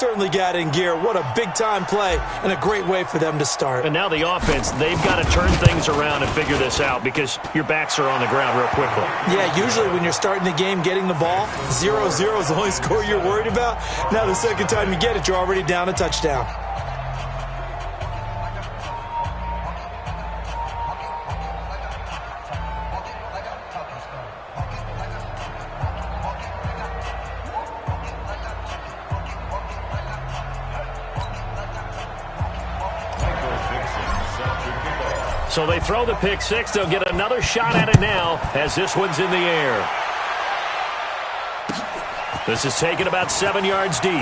Certainly got in gear. What a big-time play and a great way for them to start. And now the offense, they've got to turn things around and figure this out because your backs are on the ground real quickly. Yeah, usually when you're starting the game, getting the ball, 0-0 is the only score you're worried about. Now the second time you get it, you're already down a touchdown. So they throw the pick six. They'll get another shot at it now as this one's in the air. This is taken about 7 yards deep.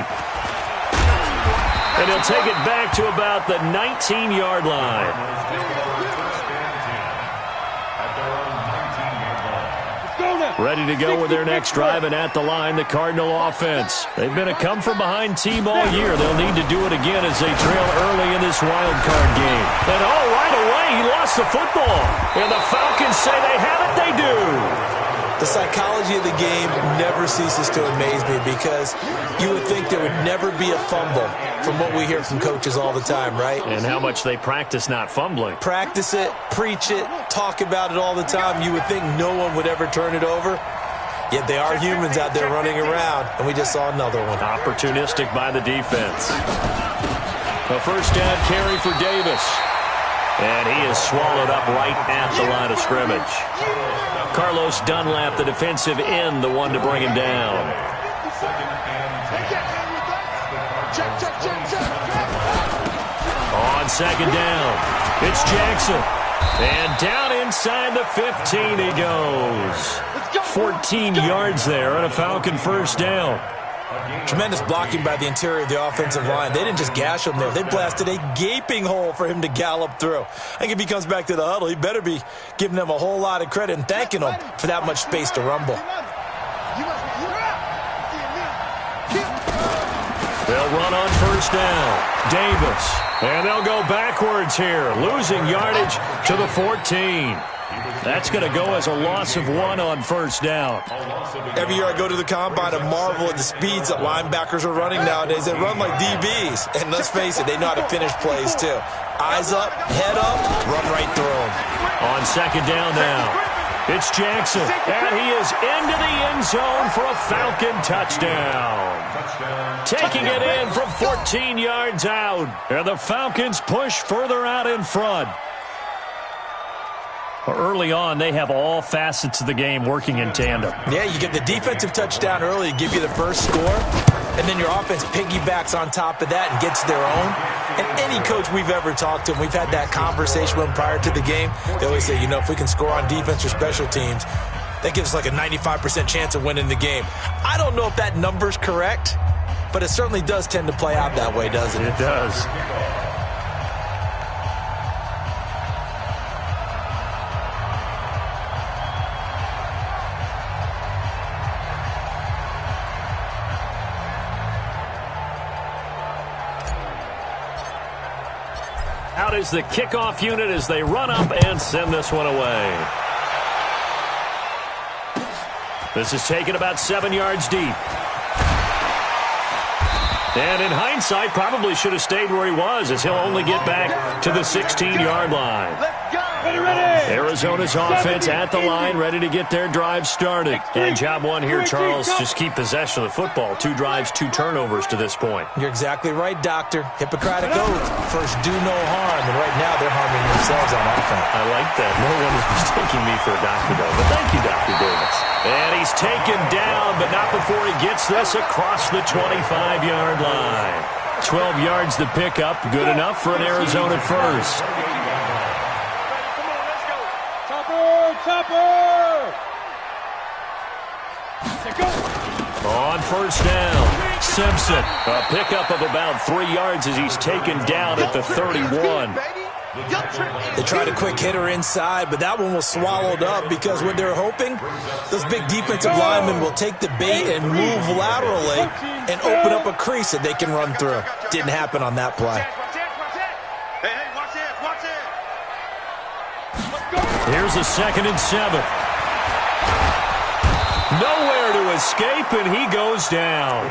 And he'll take it back to about the 19-yard line. Ready to go with their next drive, and at the line, the Cardinal offense. They've been a come-from-behind team all year. They'll need to do it again as they trail early in this wild card game. And right away, he lost the football. And the Falcons say they have it, they do. The psychology of the game never ceases to amaze me because you would think there would never be a fumble from what we hear from coaches all the time, right? And how much they practice not fumbling. Practice it, preach it, talk about it all the time. You would think no one would ever turn it over. Yet they are humans out there running around, and we just saw another one. Opportunistic by the defense. A first down carry for Davis. And he is swallowed up right at the line of scrimmage. Carlos Dunlap, the defensive end, the one to bring him down. On second down, it's Jackson. And down inside the 15 he goes. 14 yards there on a Falcon first down. Tremendous blocking by the interior of the offensive line. They didn't just gash him there. They blasted a gaping hole for him to gallop through. I think if he comes back to the huddle, he better be giving them a whole lot of credit and thanking them for that much space to rumble. They'll run on first down. Davis. And they'll go backwards here, losing yardage to the 14. That's going to go as a loss of 1 on first down. Every year I go to the combine and marvel at the speeds that linebackers are running nowadays. They run like DBs. And let's face it, they know how to finish plays too. Eyes up, head up, run right through them. On second down now, it's Jackson. And he is into the end zone for a Falcon touchdown. Taking it in from 14 yards out. And the Falcons push further out in front. Early on, they have all facets of the game working in tandem. Yeah, you get the defensive touchdown early, give you the first score, and then your offense piggybacks on top of that and gets their own. And any coach we've ever talked to, and we've had that conversation with them prior to the game, they always say, you know, if we can score on defense or special teams, that gives us like a 95% chance of winning the game. I don't know if that number's correct, but it certainly does tend to play out that way, doesn't it? It does. Out is the kickoff unit as they run up and send this one away. This is taken about 7 yards deep. And in hindsight, probably should have stayed where he was as he'll only get back to the 16-yard line. Arizona's offense at the line, ready to get their drive started. And job one here, Charles, just keep possession of the football. 2 drives, 2 turnovers to this point. You're exactly right, Doctor. Hippocratic oath. First, do no harm. And right now, they're harming themselves on offense. I like that. No one is mistaking me for a doctor, though. But thank you, Dr. Davis. And he's taken down, but not before he gets this across the 25-yard line. 12 yards to pick up. Good enough for an Arizona first. On first down, Simpson. A pickup of about 3 yards as he's taken down at the 31. They tried a quick hitter inside, but that one was swallowed up because what they're hoping, those big defensive linemen will take the bait and move laterally and open up a crease that they can run through. Didn't happen on that play. Here's a 2nd and 7. Nowhere to escape, and he goes down.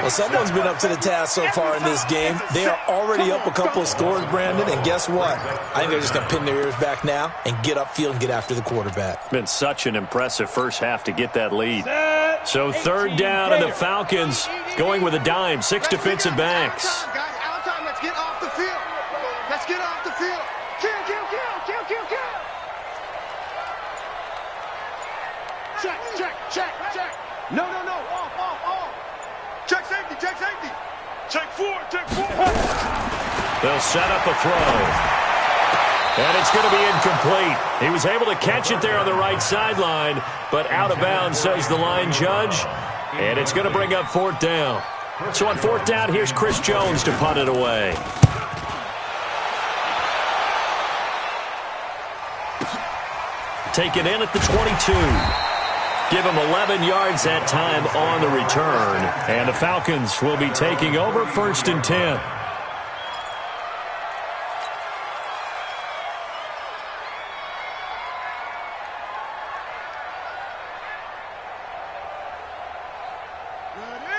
Well, someone's been up to the task so far in this game. They are already up a couple of scores, Brandon, and guess what? I think they're just going to pin their ears back now and get upfield and get after the quarterback. Been such an impressive first half to get that lead. So third down, and the Falcons going with a dime, 6 defensive backs. Let's get off the field. Let's get off the field. Kill. Check. No. Off. Check safety. Check four. They'll set up a throw. And it's going to be incomplete. He was able to catch it there on the right sideline, but out of bounds, says the line judge. And it's going to bring up fourth down. So on fourth down, here's Chris Jones to punt it away. Take it in at the 22. Give him 11 yards that time on the return. And the Falcons will be taking over 1st and 10.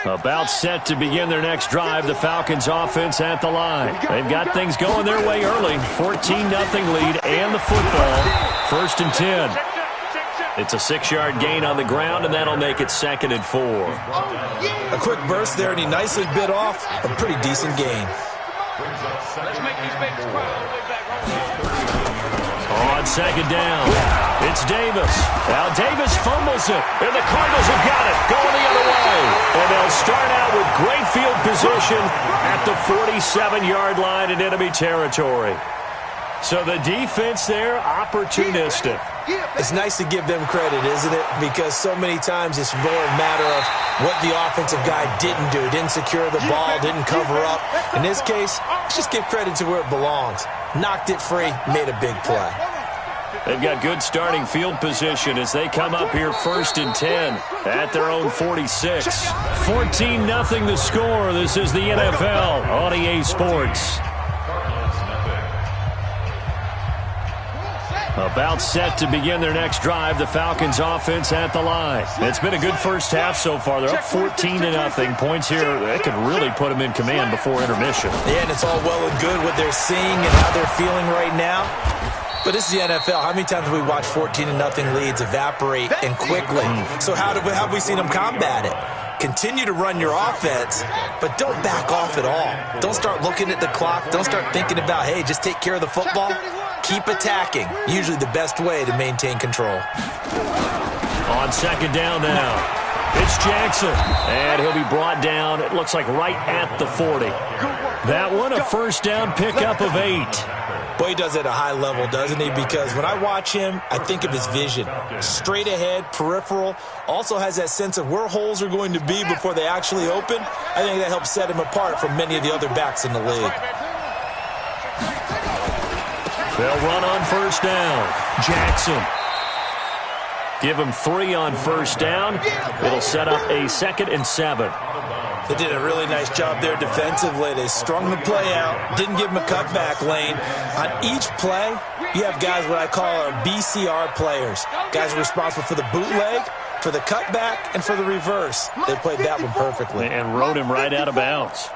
About set to begin their next drive, the Falcons offense at the line. They've got things going their way early. 14-0 lead and the football. 1st and 10. It's a 6-yard gain on the ground, and that'll make it 2nd and 4. A quick burst there, and he nicely bit off a pretty decent gain. Let's make these babies cry all the way back home. On 2nd down, it's Davis. Now Davis fumbles it, and the Cardinals have got it, going the other way. And they'll start out with great field position at the 47-yard line in enemy territory. So the defense there, opportunistic. It's nice to give them credit, isn't it? Because so many times it's more a matter of what the offensive guy didn't do. Didn't secure the ball, didn't cover up. In this case, let's just give credit to where it belongs. Knocked it free, made a big play. They've got good starting field position as they come up here 1st and 10 at their own 46. 14-0 the score. This is the NFL on EA Sports. About set to begin their next drive, the Falcons offense at the line. It's been a good first half so far. They're up 14-0. Points here, they could really put them in command before intermission. Yeah, and it's all well and good what they're seeing and how they're feeling right now. But this is the NFL. How many times have we watched 14-0 leads evaporate and quickly? So how have we seen them combat it? Continue to run your offense, but don't back off at all. Don't start looking at the clock. Don't start thinking about, hey, just take care of the football. Keep attacking. Usually the best way to maintain control. On 2nd down now, it's Jackson. And he'll be brought down, it looks like right at the 40. That one, a 1st down pickup of 8. Boy, he does it at a high level, doesn't he? Because when I watch him, I think of his vision. Straight ahead, peripheral. Also has that sense of where holes are going to be before they actually open. I think that helps set him apart from many of the other backs in the league. They'll run on 1st down. Jackson. Give him 3 on 1st down. It'll set up a 2nd and 7. They did a really nice job there defensively. They strung the play out, didn't give him a cutback lane. On each play, you have guys what I call our BCR players. Guys are responsible for the bootleg, for the cutback, and for the reverse. They played that one perfectly. And rode him right out of bounds.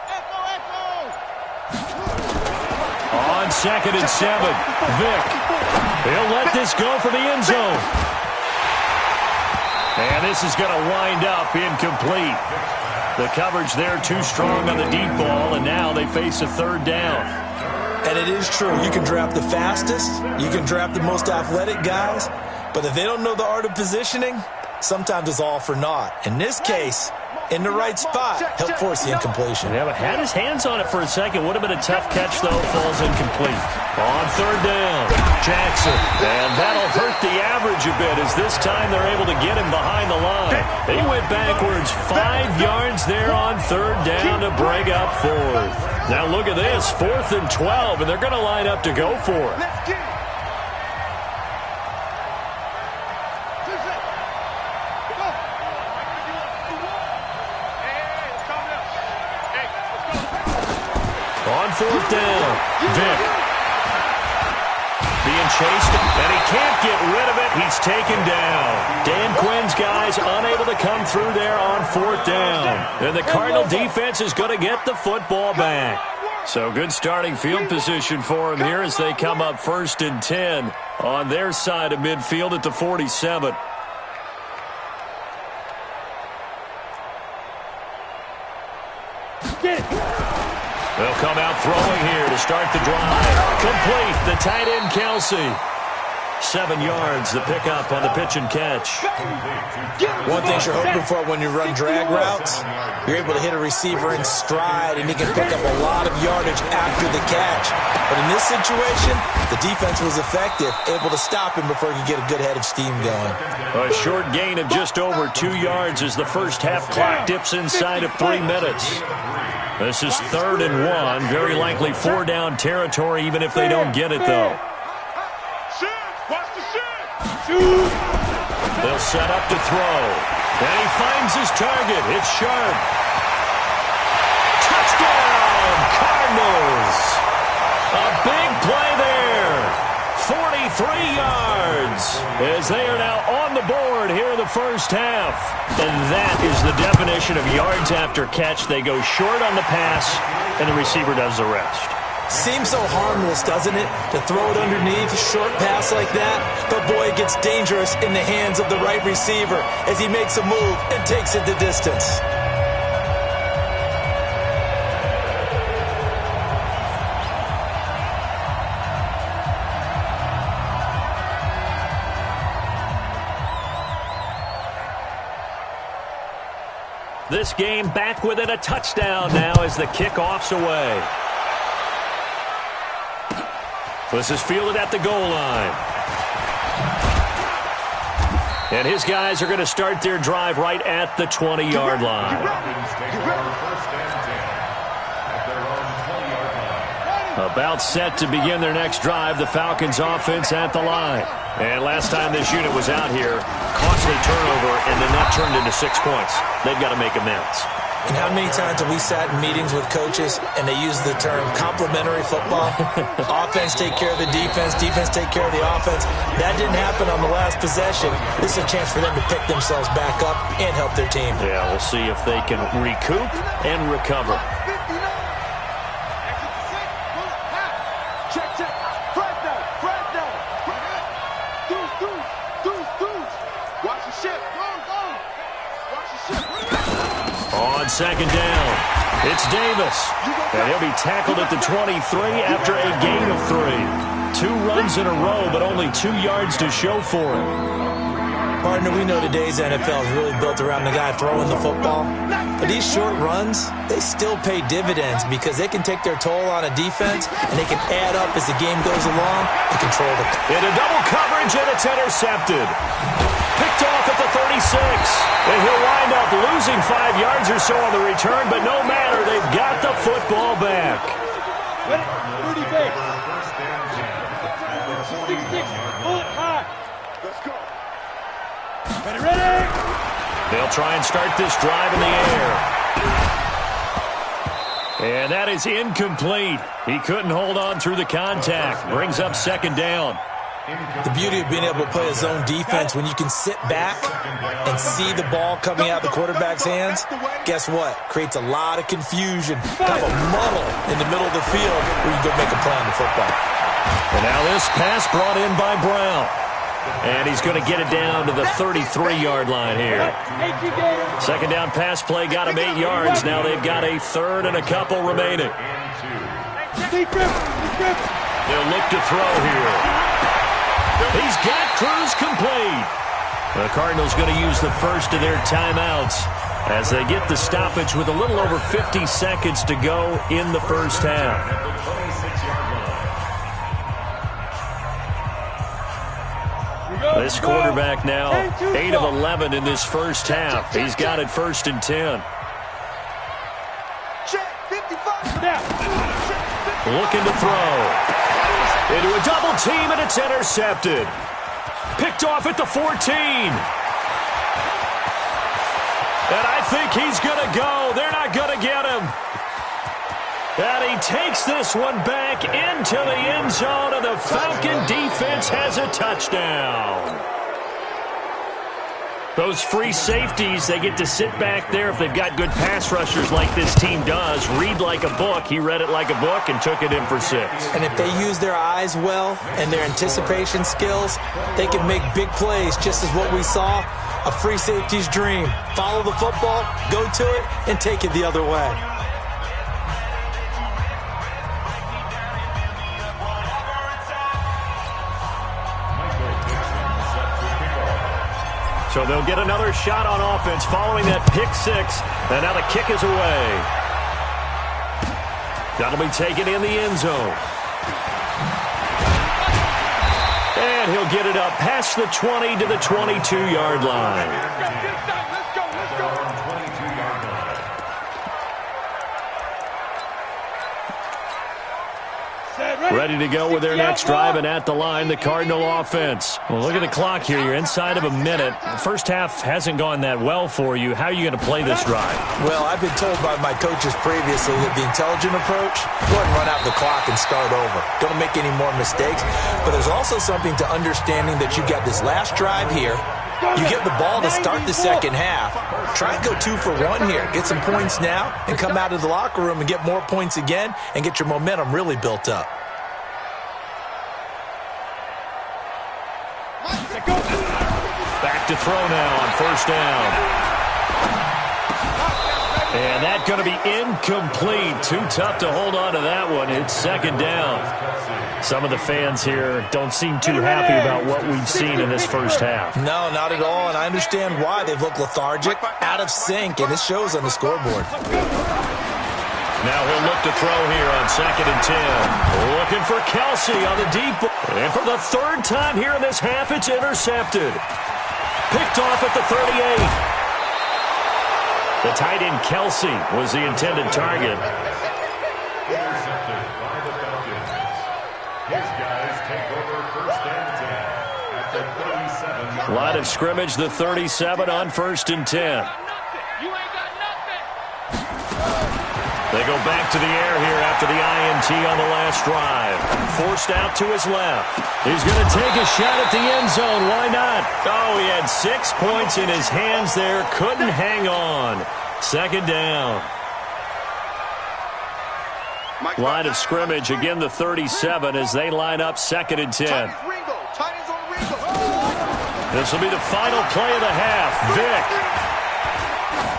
On 2nd and 7, Vick. He'll let this go for the end zone. And this is going to wind up incomplete. The coverage there too strong on the deep ball, and now they face a 3rd down. And it is true. You can draft the fastest. You can draft the most athletic guys. But if they don't know the art of positioning, sometimes it's all for naught. In this case, in the right spot, help force the incompletion. Yeah, but had his hands on it for a second. Would have been a tough catch, though. Falls incomplete. On 3rd down, Jackson. And that'll hurt the average a bit as this time they're able to get him behind the line. He went backwards 5 yards there on 3rd down to bring up 4th. Now look at this, 4th and 12, and they're going to line up to go for it. On 4th down, Vick. Being chased, and he can't get rid of it. He's taken down. Dan Quinn's guys unable to come through there on 4th down. And the Cardinal defense is going to get the football back. So good starting field position for him here as they come up 1st and 10 on their side of midfield at the 47. They'll come out throwing here to start the drive. Complete, the tight end Kelsey. 7 yards, the pickup on the pitch and catch. One thing you're hoping for when you run drag routes, you're able to hit a receiver in stride, and he can pick up a lot of yardage after the catch. But in this situation, the defense was effective, able to stop him before he could get a good head of steam going. A short gain of just over 2 yards as the first half clock dips inside of 3 minutes. This is 3rd and 1, very likely 4-down territory, even if they don't get it, though. They'll set up to throw. And he finds his target. It's Sharp. Touchdown, Cardinals. A big play there. 43 yards as they are now on the board here in the first half. And that is the definition of yards after catch. They go short on the pass, and the receiver does the rest. Seems so harmless, doesn't it, to throw it underneath, a short pass like that? But boy, it gets dangerous in the hands of the right receiver as he makes a move and takes it the distance. This game back within a touchdown now as the kickoff's away. This is fielded at the goal line. And his guys are going to start their drive right at the 20-yard line. About set to begin their next drive, the Falcons offense at the line. And last time this unit was out here, costly turnover, and then that turned into 6 points. They've got to make amends. And how many times have we sat in meetings with coaches and they use the term complementary football? Offense take care of the defense, defense take care of the offense. That didn't happen on the last possession. This is a chance for them to pick themselves back up and help their team. Yeah, we'll see if they can recoup and recover. On 2nd down, it's Davis, and he'll be tackled at the 23 after a gain of 3. 2 runs in a row, but only 2 yards to show for it. Partner, we know today's NFL is really built around the guy throwing the football. But these short runs, they still pay dividends because they can take their toll on a defense, and they can add up as the game goes along and control it. In a double coverage, and it's intercepted. Picked off at the 36. And he'll wind up losing 5 yards or so on the return, but no matter, they've got the football back. Rudy Bates. 6'6", bullet high. Let's go. Ready? They'll try and start this drive in the air. And that is incomplete. He couldn't hold on through the contact. Brings up 2nd down. The beauty of being able to play a zone defense when you can sit back and see the ball coming out of the quarterback's hands, guess what? Creates a lot of confusion, kind of a muddle in the middle of the field where you go make a play on the football. And now this pass brought in by Brown. And he's going to get it down to the 33-yard line here. 2nd down pass play got him 8 yards. Now they've got a 3rd and a couple remaining. They'll look to throw here. He's got Cruz complete. The Cardinals going to use the first of their timeouts as they get the stoppage with a little over 50 seconds to go in the first half. This quarterback now 8 of 11 in this first half. He's got it 1st and 10. Looking to throw. Into a double team, and it's intercepted. Picked off at the 14. And I think he's going to go. They're not going to get him. And he takes this one back into the end zone, and the Falcon defense has a touchdown. Those free safeties, they get to sit back there if they've got good pass rushers like this team does. Read like a book. He read it like a book and took it in for 6. And if they use their eyes well and their anticipation skills, they can make big plays, just as what we saw. A free safety's dream. Follow the football, go to it, and take it the other way. So they'll get another shot on offense following that pick 6. And now the kick is away. That'll be taken in the end zone. And he'll get it up past the 20 to the 22-yard line. Ready to go with their next drive, and at the line, the Cardinal offense. Well, look at the clock here. You're inside of a minute. The first half hasn't gone that well for you. How are you going to play this drive? Well, I've been told by my coaches previously that the intelligent approach, go ahead and run out the clock and start over. Don't make any more mistakes. But there's also something to understanding that you got this last drive here. You get the ball to start the second half. Try and go 2 for 1 here. Get some points now and come out of the locker room and get more points again and get your momentum really built up. Back to throw now on first down. And that's going to be incomplete. Too tough to hold on to that one. It's second down. Some of the fans here don't seem too happy about what we've seen in this first half. No, not at all, and I understand why. They've looked lethargic, out of sync, and it shows on the scoreboard. Now he'll look to throw here on 2nd and 10. Looking for Kelsey on the deep. And for the 3rd time here in this half, it's intercepted. Picked off at the 38. The tight end Kelsey was the intended target. Intercepted by the Falcons. His guys take over 1st and 10 at the 37. Line of scrimmage, the 37 on 1st and 10. You ain't got nothing. They go back to the air here after the INT on the last drive. Forced out to his left. He's going to take a shot at the end zone. Why not? Oh, he had 6 points in his hands there. Couldn't hang on. Second down. Line of scrimmage, again the 37 as they line up 2nd and 10. This will be the final play of the half. Vick.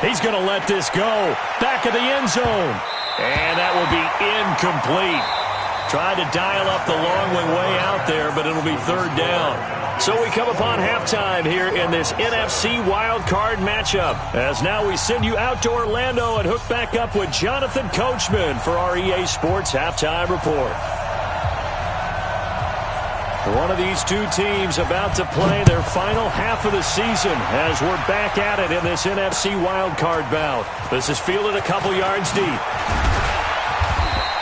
He's going to let this go. Back of the end zone. And that will be incomplete. Tried to dial up the long way out there, but it'll be 3rd down. So we come upon halftime here in this NFC wildcard matchup. As now we send you out to Orlando and hook back up with Jonathan Coachman for our EA Sports Halftime Report. One of these two teams about to play their final half of the season as we're back at it in this NFC wildcard bout. This is fielded a couple yards deep.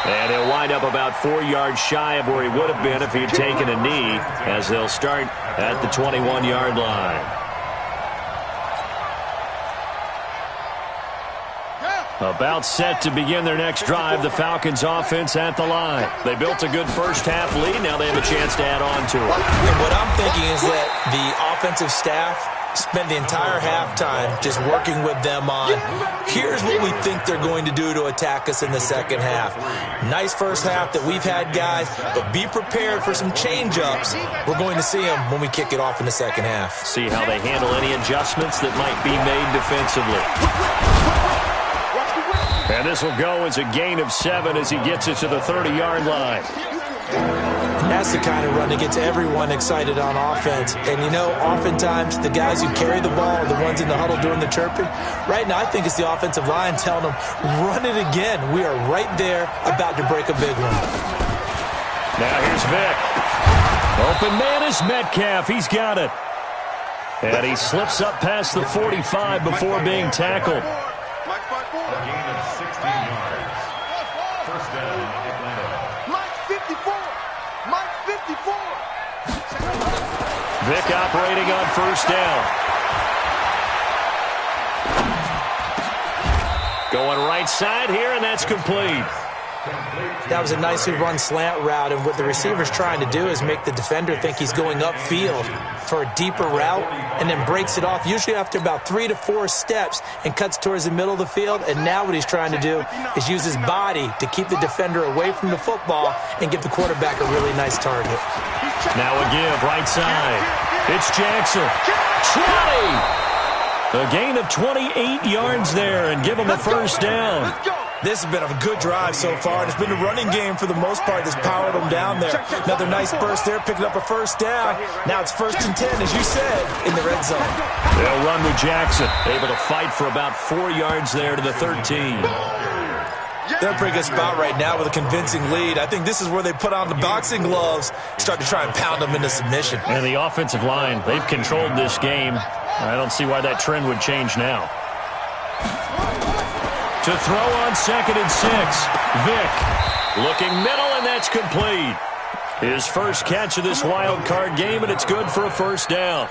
And he'll wind up about 4 yards shy of where he would have been if he had taken a knee, as they'll start at the 21-yard line. About set to begin their next drive, the Falcons offense at the line. They built a good first half lead. Now they have a chance to add on to it. And what I'm thinking is that the offensive staff spent the entire halftime just working with them on, here's what we think they're going to do to attack us in the second half. Nice first half that we've had, guys, but be prepared for some change-ups. We're going to see them when we kick it off in the second half. See how they handle any adjustments that might be made defensively. And this will go as a gain of 7 as he gets it to the 30-yard line. And that's the kind of run that gets everyone excited on offense. And, you know, oftentimes the guys who carry the ball are the ones in the huddle doing the chirping. Right now, I think it's the offensive line telling them, run it again. We are right there about to break a big one. Now here's Vick. Open man is Metcalf. He's got it. And he slips up past the 45 before being tackled. A gain of 16 yards. First down, Atlanta. Mike 54. Mike 54. Vick operating on first down. Going right side here, and that's complete. That was a nicely run slant route, and what the receiver's trying to do is make the defender think he's going upfield for a deeper route and then breaks it off, usually after about 3 to 4 steps, and cuts towards the middle of the field. And now what he's trying to do is use his body to keep the defender away from the football and give the quarterback a really nice target. Now a give, right side. It's Jackson. 20! A gain of 28 yards there and give him a first down. This has been a good drive so far. It's been the running game for the most part that's powered them down there. Another nice burst there, picking up a first down. Now it's 1st and 10, as you said, in the red zone. They'll run with Jackson, able to fight for about 4 yards there to the 13. They're in a pretty good spot right now with a convincing lead. I think this is where they put on the boxing gloves, start to try and pound them into submission. And the offensive line, they've controlled this game. I don't see why that trend would change now. To throw on 2nd and 6. Vick looking middle, and that's complete. His first catch of this wild card game, and it's good for a first down.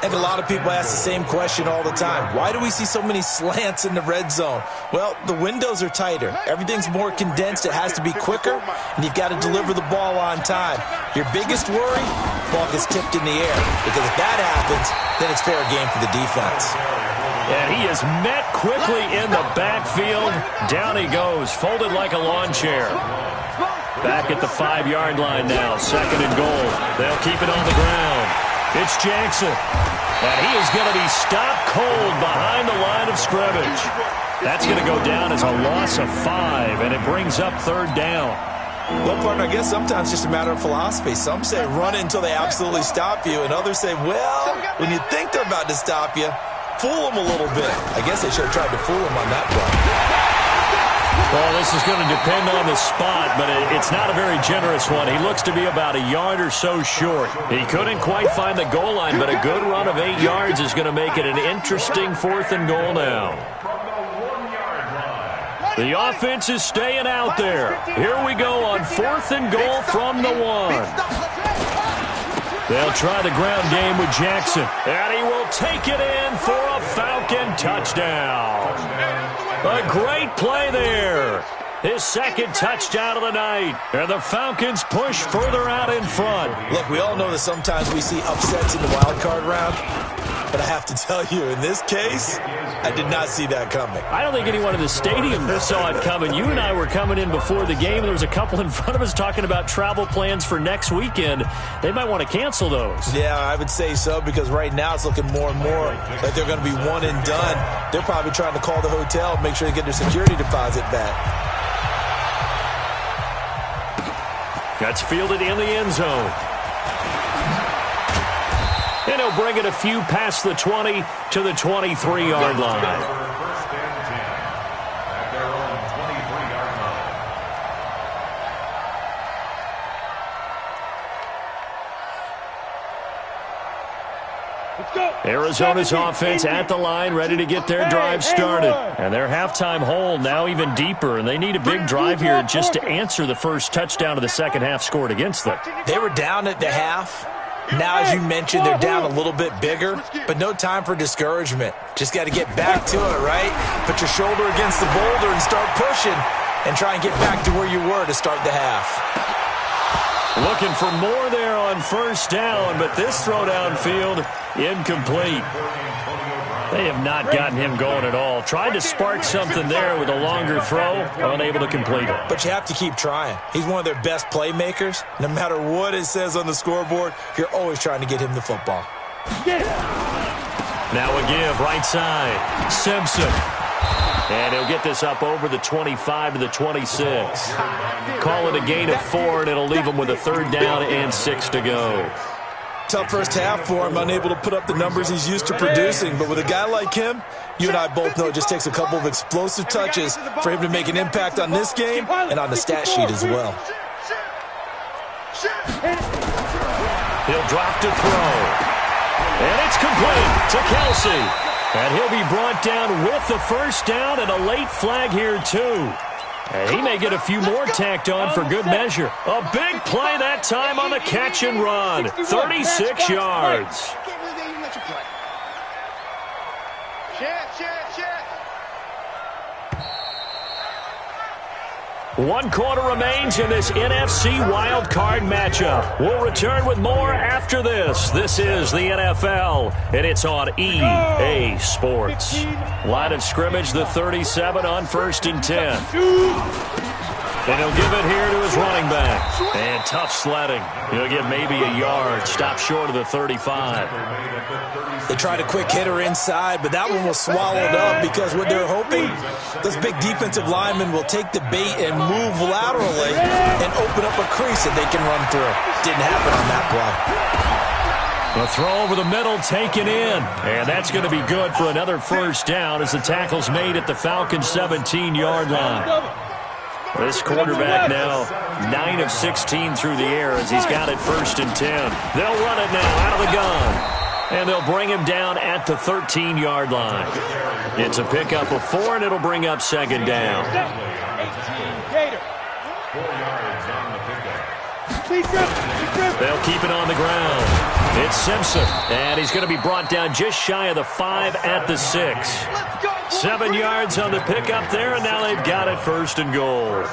And a lot of people ask the same question all the time. Why do we see so many slants in the red zone? Well, the windows are tighter. Everything's more condensed. It has to be quicker, and you've got to deliver the ball on time. Your biggest worry, ball gets tipped in the air. Because if that happens, then it's fair game for the defense. And he is met quickly in the backfield. Down he goes, folded like a lawn chair. Back at the 5-yard line now, 2nd and goal. They'll keep it on the ground. It's Jackson. And he is going to be stopped cold behind the line of scrimmage. That's going to go down as a loss of 5, and it brings up 3rd down. Well, partner, I guess sometimes it's just a matter of philosophy. Some say run it until they absolutely stop you, and others say, well, when you think they're about to stop you, fool them a little bit. I guess they should have tried to fool him on that play. Well, this is going to depend on the spot, but it's not a very generous one. He looks to be about a yard or so short. He couldn't quite find the goal line, but a good run of 8 yards is going to make it an interesting 4th and goal now. The offense is staying out there. Here we go on 4th and goal from the 1. They'll try the ground game with Jackson, and he will take it in for a Falcon touchdown. A great play there. His 2nd touchdown of the night. And the Falcons push further out in front. Look, we all know that sometimes we see upsets in the wild card round. But I have to tell you, in this case, I did not see that coming. I don't think anyone in the stadium saw it coming. You and I were coming in before the game, and there was a couple in front of us talking about travel plans for next weekend. They might want to cancel those. Yeah, I would say so, because right now it's looking more and more like they're going to be one and done. They're probably trying to call the hotel and make sure they get their security deposit back. That's fielded in the end zone. And he'll bring it a few past the 20 to the 23-yard line. First and 10 at their own 23-yard line. Let's go. Arizona's offense at the line, ready to get their drive started. And their halftime hole now even deeper, and they need a big drive here just to answer the first touchdown of the second half scored against them. They were down at the half. Now, as you mentioned, they're down a little bit bigger, but no time for discouragement. Just got to get back to it, right? Put your shoulder against the boulder and start pushing and try and get back to where you were to start the half. Looking for more there on first down, but this throw downfield, incomplete. They have not gotten him going at all. Tried to spark something there with a longer throw, unable to complete it. But you have to keep trying. He's one of their best playmakers. No matter what it says on the scoreboard, you're always trying to get him the football. Now a give, right side. Simpson. And he'll get this up over the 25 to the 26. Call it a gain of 4, and it'll leave him with a 3rd down and 6 to go. Tough first half for him, unable to put up the numbers he's used to producing. But with a guy like him, you and I both know it just takes a couple of explosive touches for him to make an impact on this game and on the stat sheet as well. He'll drop to throw. And it's complete to Kelsey. And he'll be brought down with the first down and a late flag here, too. And he may get a few more tacked on for good measure. A big play that time on the catch and run. 36 yards. 1 quarter remains in this NFC wildcard matchup. We'll return with more after this. This is the NFL, and it's on EA Sports. Line of scrimmage, the 37 on 1st and 10. And he'll give it here to his running back. And tough sledding. He'll get maybe a yard. Stop short of the 35. They tried a quick hitter inside, but that one was swallowed up because what they're hoping, those big defensive linemen will take the bait and move laterally and open up a crease that they can run through. Didn't happen on that play. A throw over the middle taken in. And that's going to be good for another first down as the tackle's made at the Falcons' 17-yard line. This quarterback now 9 of 16 through the air as he's got it 1st and 10. They'll run it now out of the gun. And they'll bring him down at the 13-yard line. It's a pickup of 4, and it'll bring up 2nd down. 4 yards on the pickup. They'll keep it on the ground. It's Simpson, and he's going to be brought down just shy of the 5 at the 6. 7 yards on the pickup there, and now they've got it 1st and goal.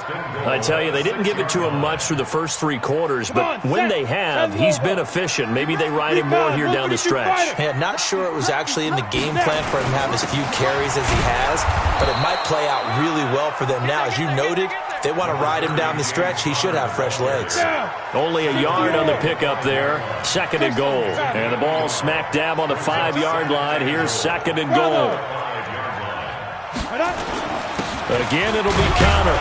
I tell you, they didn't give it to him much through the first 3 quarters, but when they have, he's been efficient. Maybe they ride him more here down the stretch. Yeah, not sure it was actually in the game plan for him to have as few carries as he has, but it might play out really well for them now. As you noted, they want to ride him down the stretch. He should have fresh legs. Only a yard on the pickup there. 2nd and goal. And the ball smack dab on the 5-yard line. Here's 2nd and goal. Again, it'll be counter.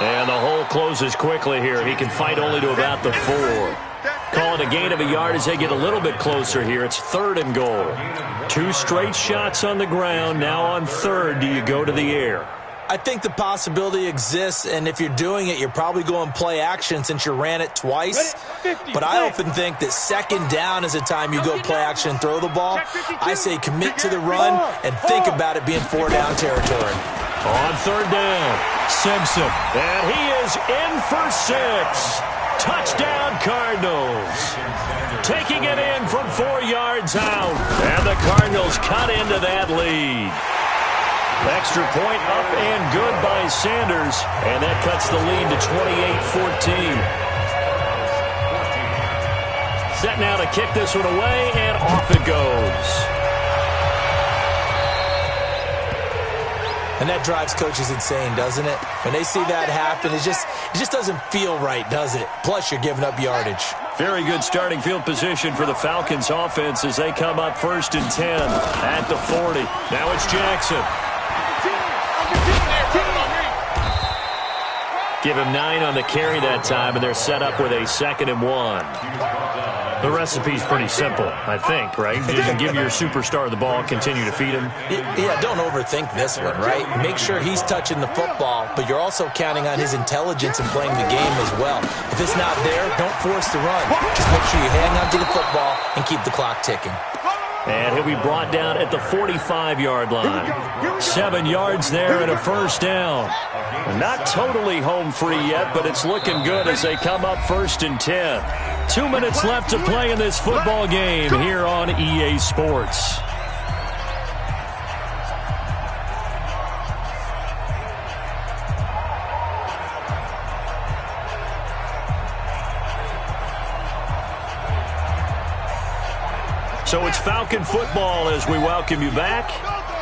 And the hole closes quickly here. He can fight only to about the 4. Call it a gain of a yard as they get a little bit closer here. It's 3rd and goal. 2 straight shots on the ground. Now on 3rd, do you go to the air? I think the possibility exists, and if you're doing it, you're probably going play action since you ran it twice. But I often think that 2nd down is a time you go play action and throw the ball. I say commit to the run and think about it being 4-down territory. On 3rd down, Simpson. And he is in for 6. Touchdown, Cardinals. Taking it in from 4 yards out. And the Cardinals cut into that lead. Extra point up and good by Sanders. And that cuts the lead to 28-14. Set now to kick this one away, and off it goes. And that drives coaches insane, doesn't it? When they see that happen, it just doesn't feel right, does it? Plus, you're giving up yardage. Very good starting field position for the Falcons offense as they come up 1st and 10 at the 40. Now it's Jackson. Give him 9 on the carry that time, and they're set up with a 2nd and 1. The recipe's pretty simple, I think, right? Just give your superstar the ball, continue to feed him. Yeah, don't overthink this one, right? Make sure he's touching the football, but you're also counting on his intelligence in playing the game as well. If it's not there, don't force the run. Just make sure you hang on to the football and keep the clock ticking. And he'll be brought down at the 45-yard line. 7 yards there and a 1st down. Not totally home free yet, but it's looking good as they come up 1st and 10. 2 minutes left to play in this football game here on EA Sports. So it's Falcon football as we welcome you back.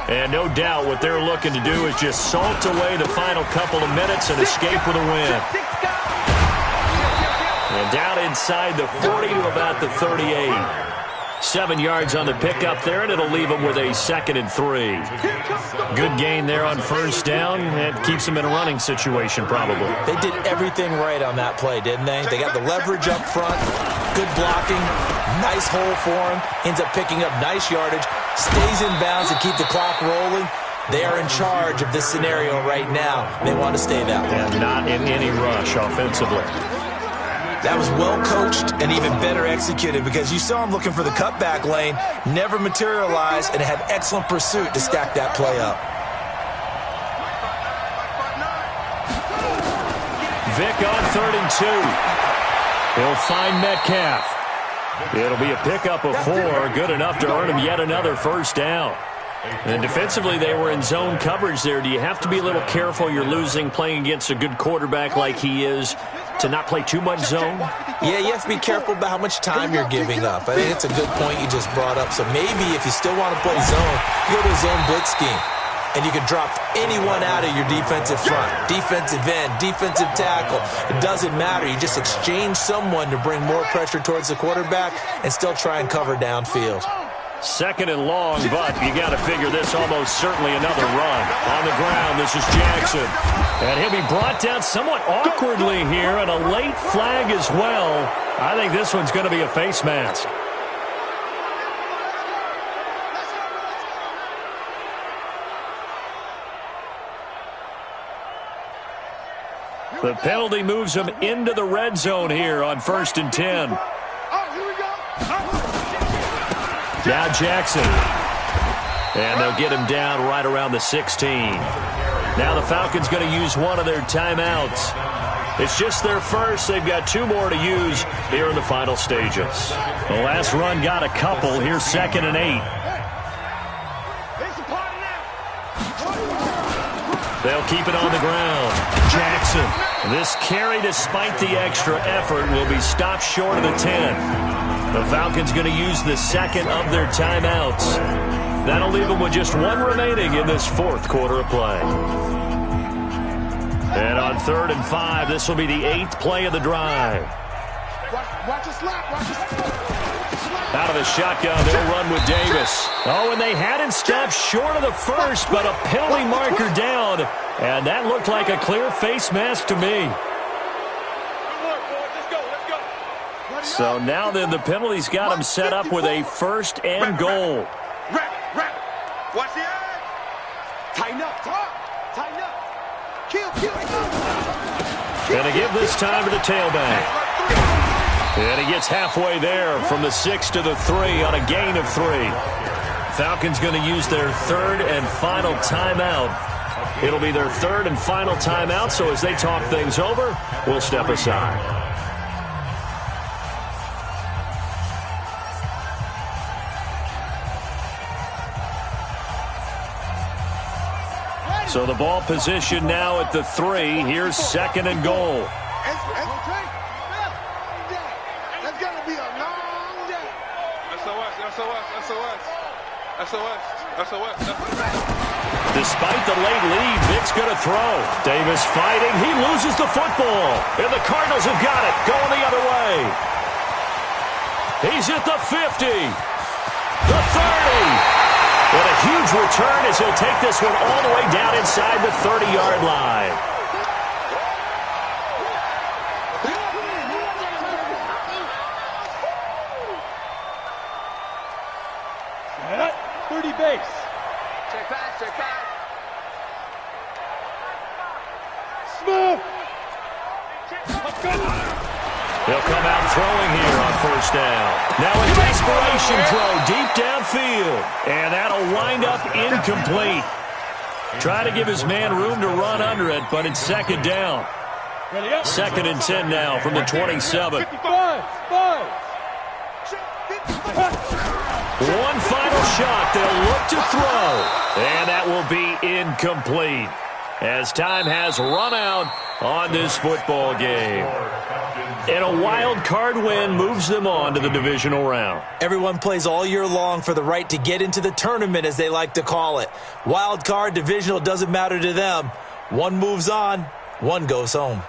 And no doubt what they're looking to do is just salt away the final couple of minutes and escape with a win. And down inside the 40 to about the 38. 7 yards on the pickup there, and it'll leave them with a 2nd and 3. Good gain there on 1st down. It keeps them in a running situation probably. They did everything right on that play, didn't they? They got the leverage up front, good blocking, nice hole for him, ends up picking up nice yardage, stays in bounds to keep the clock rolling. They are in charge of this scenario right now. They want to stay that way. And not in any rush offensively. That was well coached and even better executed because you saw him looking for the cutback lane, never materialized, and had excellent pursuit to stack that play up. Vick on 3rd and 2. He'll find Metcalf. It'll be a pickup of 4, good enough to earn him yet another 1st down. And defensively, they were in zone coverage there. Do you have to be a little careful? You're losing playing against a good quarterback like he is to not play too much zone? Yeah, you have to be careful about how much time you're giving up. I think it's a good point you just brought up. So maybe if you still want to play zone, you go to a zone blitz scheme. And you can drop anyone out of your defensive front. Defensive end, defensive tackle. It doesn't matter. You just exchange someone to bring more pressure towards the quarterback and still try and cover downfield. Second and long, but you got to figure this almost certainly another run. On the ground, this is Jackson. And he'll be brought down somewhat awkwardly here, and a late flag as well. I think this one's going to be a face mask. The penalty moves him into the red zone here on 1st and 10. Now Jackson. And they'll get him down right around the 16. Now the Falcons going to use one of their timeouts. It's just their first. They've got 2 more to use here in the final stages. The last run got a couple. Here's 2nd and 8. They'll keep it on the ground. Jackson. This carry, despite the extra effort, will be stopped short of the 10. The Falcons going to use the second of their timeouts. That'll leave them with just 1 remaining in this 4th quarter of play. And on 3rd and 5, this will be the 8th play of the drive. Watch the slap. Watch the slap. Out of the shotgun, they'll run with Davis. Oh, and they had it stopped short of the first, but a penalty marker down. And that looked like a clear face mask to me. So now then, the penalty's got him set up with a 1st and goal. Watch the edge. Tighten up. Tighten up. Kill. And to give this time to the tailback. And he gets halfway there from the 6 to the 3 on a gain of 3. Falcons going to use their 3rd and final timeout. It'll be their 3rd and final timeout, so as they talk things over, we'll step aside. So the ball position now at the 3. Here's 2nd and goal. That's going to be a long day. SOS. Despite the late lead, Vic's going to throw. Davis fighting. He loses the football. And the Cardinals have got it. Going the other way. He's at the 50. The 30. And a huge return as he'll take this one all the way down inside the 30-yard line. Set. 30 base. Check pass. Smooth. They'll come out throwing here on 1st down. Now a desperation throw deep downfield. And that'll wind up incomplete. Try to give his man room to run under it, but it's 2nd down. 2nd and 10 now from the 27. 55. One final shot. They'll look to throw. And that will be incomplete as time has run out on this football game. And a wild card win moves them on to the divisional round. Everyone plays all year long for the right to get into the tournament, as they like to call it. Wild card, divisional, doesn't matter to them. One moves on, one goes home.